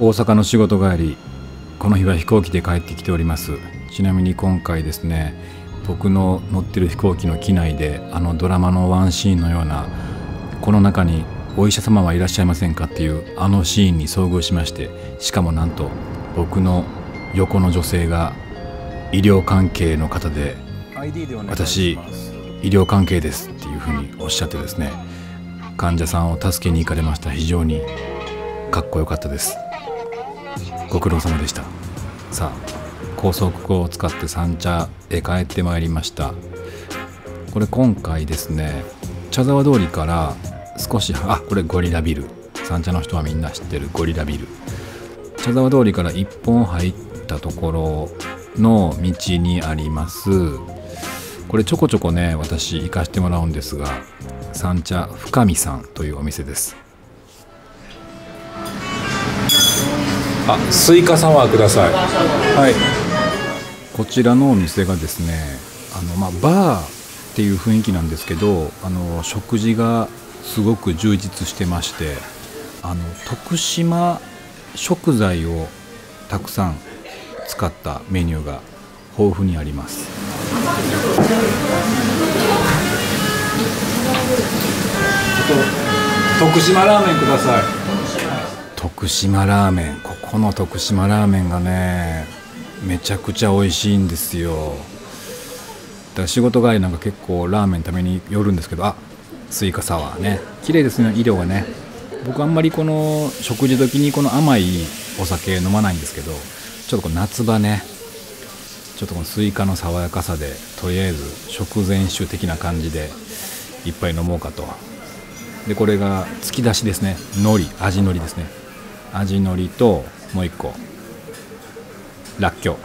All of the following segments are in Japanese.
大阪の仕事帰り、この日は飛行機で帰ってきております。ちなみに今回ですね、僕の乗ってる飛行機の機内でドラマのワンシーンのような、この中にお医者様はいらっしゃいませんかっていうシーンに遭遇しまして、しかもなんと僕の横の女性が医療関係の方で、私医療関係ですっていうふうにおっしゃってですね、患者さんを助けに行かれました。非常にかっこよかったです。ご苦労様でした。さあ、高速号を使って三茶へ帰ってまいりました。これ今回ですね、茶沢通りから少しこれゴリラビル、三茶の人はみんな知ってるゴリラビル。茶沢通りから一本入ったところの道にあります。これちょこちょこね、私行かしてもらうんですが、三茶深見さんというお店です。スイカサワーください。はい。こちらのお店がですね、バーっていう雰囲気なんですけど、食事がすごく充実してまして、徳島食材をたくさん使ったメニューが豊富にあります。徳島ラーメンください。徳島ラーメン、ここの徳島ラーメンがね、めちゃくちゃ美味しいんですよ。だから仕事帰りなんか結構ラーメン食べに寄るんですけど、スイカサワーね、綺麗ですね、色がね。僕あんまりこの食事時にこの甘いお酒飲まないんですけど、ちょっとこの夏場ね、ちょっとこのスイカの爽やかさで、とりあえず食前酒的な感じで一杯飲もうかと。でこれが突き出しですね。味のりですね。味のりともう一個らっきょう。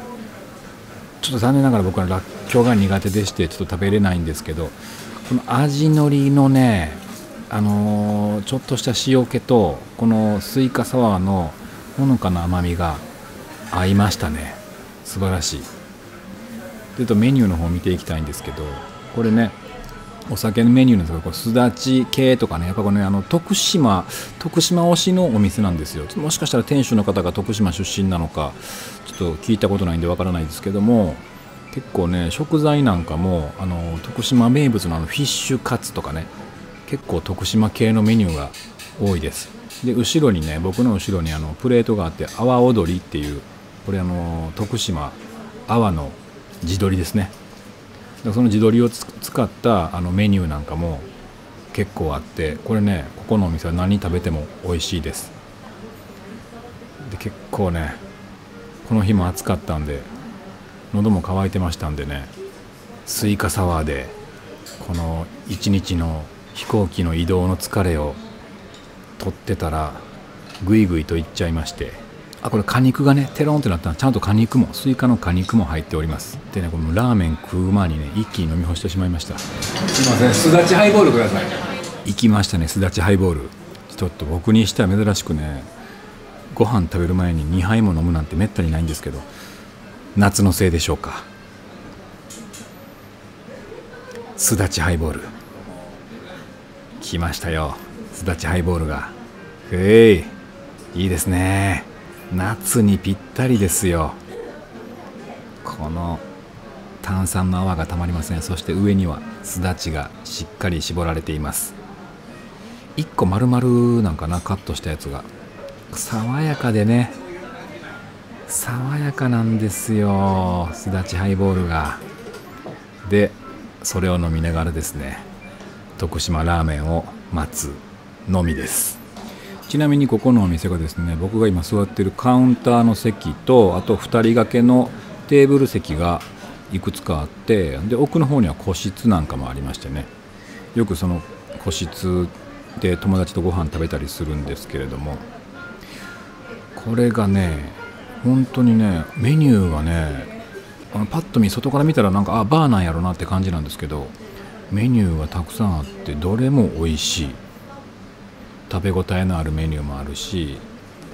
ちょっと残念ながら僕はらっきょうが苦手でしてちょっと食べれないんですけど、この味のりのね、ちょっとした塩気とこのスイカサワーのほのかな甘みが合いましたね。素晴らしい。メニューの方を見ていきたいんですけど、これね、お酒のメニューなんですが、これすだち系とかね、やっぱこれね、徳島推しのお店なんですよ。もしかしたら店主の方が徳島出身なのかちょっと聞いたことないんでわからないですけども、結構ね、食材なんかも徳島名物のフィッシュカツとかね、結構徳島系のメニューが多いです。で後ろにね、僕の後ろにプレートがあって、阿波踊りっていう、これ徳島阿波の地鶏ですね。その地鶏を使ったメニューなんかも結構あって、これね、ここのお店は何食べても美味しいです。で結構ね、この日も暑かったんで喉も渇いてましたんでね、スイカサワーでこの一日の飛行機の移動の疲れを取ってたらぐいぐいといっちゃいまして、これ果肉がね、テロンってなったらちゃんとスイカの果肉も入っております。でね、このラーメン食う前にね、一気に飲み干してしまいました。すいません、すだちハイボールください。行きましたね、すだちハイボール。ちょっと僕にしては珍しくね、ご飯食べる前に2杯も飲むなんてめったにないんですけど、夏のせいでしょうか。すだちハイボール来ましたよ。すだちハイボールがいいですね。夏にぴったりですよ。この炭酸の泡がたまりません。そして上にはすだちがしっかり絞られています。1個丸々なんかな、カットしたやつが爽やかでね、爽やかなんですよ、すだちハイボールが。でそれを飲みながらですね、徳島ラーメンを待つのみです。ちなみにここのお店がですね、僕が今座っているカウンターの席と、あと2人掛けのテーブル席がいくつかあって、で奥の方には個室なんかもありましてね、よくその個室で友達とご飯食べたりするんですけれども、これがね、本当にね、メニューがね、パッと見外から見たらなんかバーなんやろなって感じなんですけど、メニューがたくさんあって、どれも美味しい。食べ応えのあるメニューもあるし、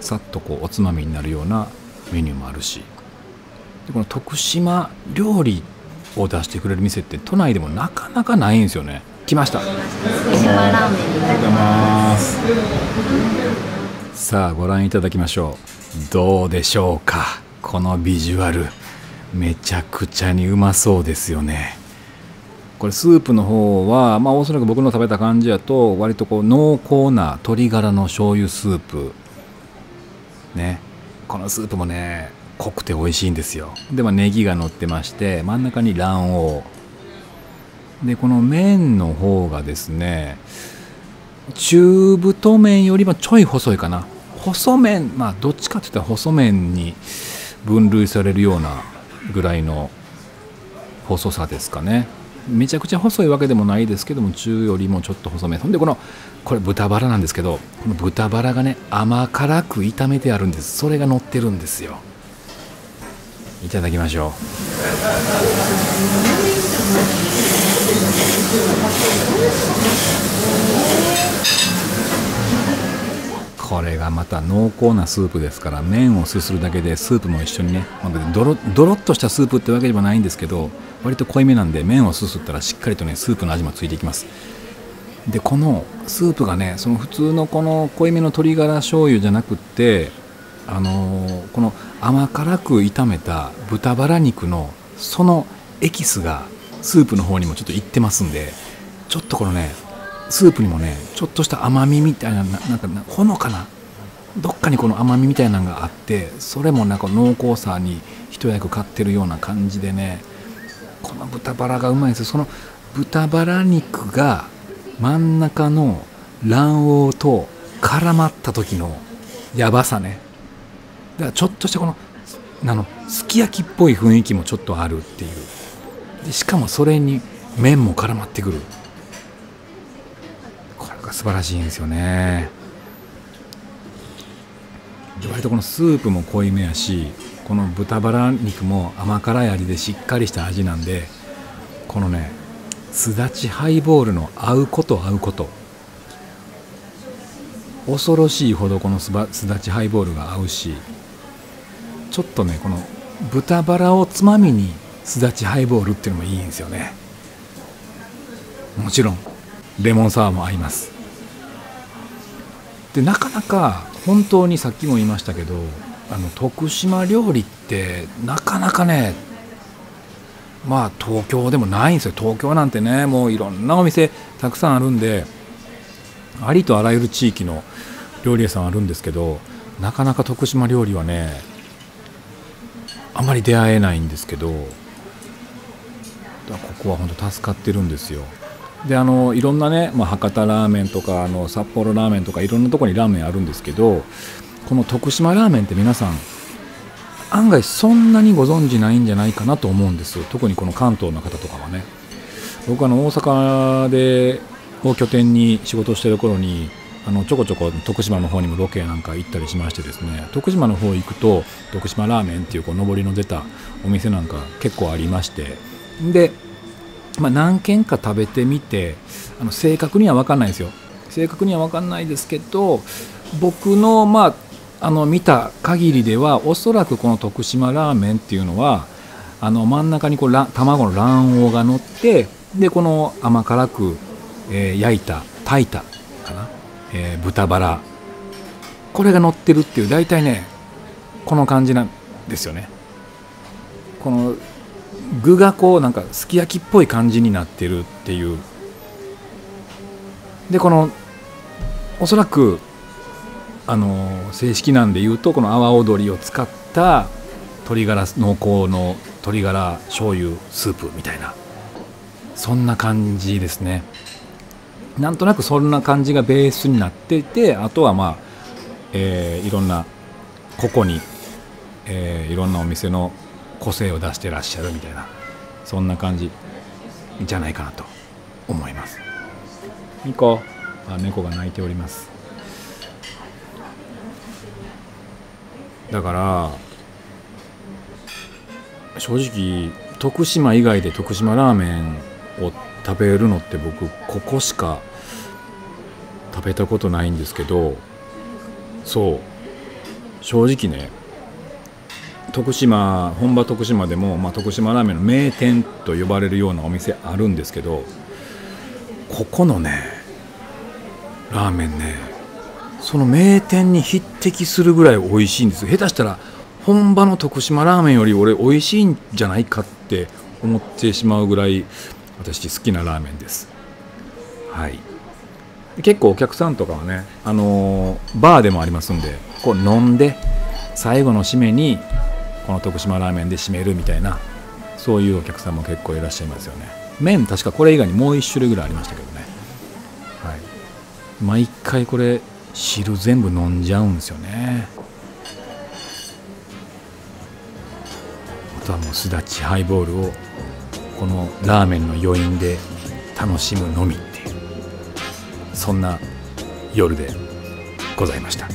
さっとおつまみになるようなメニューもあるし、でこの徳島料理を出してくれる店って都内でもなかなかないんですよね。来ました。徳島ラーメン。ありがとうございます。さあご覧いただきましょう。どうでしょうか。このビジュアルめちゃくちゃにうまそうですよね。これスープの方はおそらく僕の食べた感じやと割とこう濃厚な鶏ガラの醤油スープね。このスープもね濃くて美味しいんですよ。でネギが乗ってまして、真ん中に卵黄で、この麺の方がですね中太麺よりもちょい細いかな。細麺、どっちかっていったら細麺に分類されるようなぐらいの細さですかね。めちゃくちゃ細いわけでもないですけども、中よりもちょっと細め。ほんでこれ豚バラなんですけど、この豚バラがね甘辛く炒めてあるんです。それが乗ってるんですよ。いただきましょう。これがまた濃厚なスープですから、麺をすするだけでスープも一緒にね、ドロッとしたスープってわけでもないんですけど、割と濃いめなんで麺をすすったらしっかりとねスープの味もついていきます。でこのスープがね、その普通のこの濃いめの鶏ガラ醤油じゃなくって、この甘辛く炒めた豚バラ肉のそのエキスがスープの方にもちょっといってますんで、ちょっとこのねスープにもねちょっとした甘みみたいな、なんかほのかなどっかにこの甘みみたいなのがあって、それもなんか濃厚さに一役買ってるような感じでね、この豚バラがうまいです。その豚バラ肉が真ん中の卵黄と絡まった時のやばさね。だからちょっとしたこのすき焼きっぽい雰囲気もちょっとあるっていう。でしかもそれに麺も絡まってくる。これが素晴らしいんですよね。で割とこのスープも濃いめやし、この豚バラ肉も甘辛い味でしっかりした味なんで、このねすだちハイボールの合うこと恐ろしいほどこのすだちハイボールが合うし、ちょっとねこの豚バラをつまみにすだちハイボールっていうのもいいんですよね。もちろんレモンサワーも合います。でなかなか本当にさっきも言いましたけど、徳島料理ってなかなかね東京でもないんですよ。東京なんてねもういろんなお店たくさんあるんで、ありとあらゆる地域の料理屋さんあるんですけど、なかなか徳島料理はねあまり出会えないんですけど、ここは本当助かってるんですよ。でいろんなね、博多ラーメンとか札幌ラーメンとかいろんなところにラーメンあるんですけど、この徳島ラーメンって皆さん案外そんなにご存知ないんじゃないかなと思うんです。特にこの関東の方とかはね。僕大阪でを拠点に仕事をしている頃にちょこちょこ徳島の方にもロケなんか行ったりしましてですね、徳島の方行くと徳島ラーメンっていう上りの出たお店なんか結構ありまして、で何軒か食べてみて正確には分かんないですよ。正確には分かんないですけど、僕の見た限りではおそらくこの徳島ラーメンっていうのは真ん中に卵の卵黄が乗って、でこの甘辛く、炊いたかな、豚バラ、これが乗ってるっていう、大体ねこの感じなんですよね。この具がなんかすき焼きっぽい感じになってるっていう。でおそらく正式なんで言うとこの阿波踊りを使った濃厚の鶏ガラ醤油スープみたいな、そんな感じですね。なんとなくそんな感じがベースになっていて、あとはいろんなここに、いろんなお店の個性を出してらっしゃるみたいな、そんな感じじゃないかなと思います。猫が鳴いております。だから正直徳島以外で徳島ラーメンを食べるのって僕ここしか食べたことないんですけど、そう正直ね本場徳島でも、徳島ラーメンの名店と呼ばれるようなお店あるんですけど、ここのねラーメンねその名店に匹敵するぐらい美味しいんですよ。下手したら本場の徳島ラーメンより俺美味しいんじゃないかって思ってしまうぐらい私好きなラーメンです。はい。結構お客さんとかはね、バーでもありますんで、こう飲んで最後の締めにこの徳島ラーメンで締めるみたいな、そういうお客さんも結構いらっしゃいますよね。麺確かこれ以外にもう1種類ぐらいありましたけどね。はい。毎回これ汁全部飲んじゃうんですよね。あとはもうすだちハイボールをこのラーメンの余韻で楽しむのみっていう、そんな夜でございました。